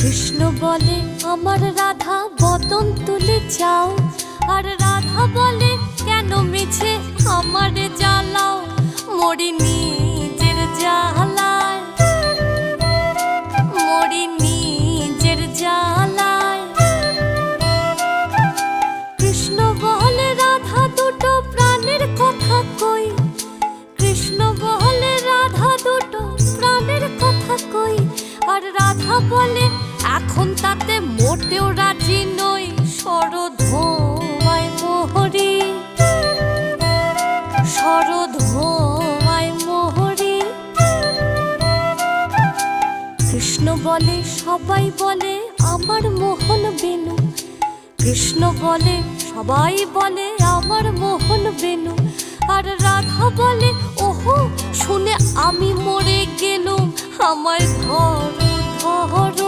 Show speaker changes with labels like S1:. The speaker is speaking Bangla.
S1: কৃষ্ণ বলে আমার রাধা বদন তুলে যাও, আর রাধা বলে কেন মিছে আমার জ্বালাও, মরি নিজের জ্বালায়, মরি নিজের জ্বালায়। কৃষ্ণ বলে রাধা দুটো প্রাণের কথা কই, কৃষ্ণ বলে রাধা দুটো প্রাণের কথা কই, আর রাধা বলে এখন তাতে মোটেও রাজি নই, শরধোয়ায় মোহরি, শরধোয়ায় মোহরি। কৃষ্ণ বলে সবাই বলে আমার মোহন বেনু, কৃষ্ণ বলে সবাই বলে আমার মোহন বেনু, আর রাধা বলে ওহো শুনে আমি মরে গেলুম, আমায় ধরো ধরো।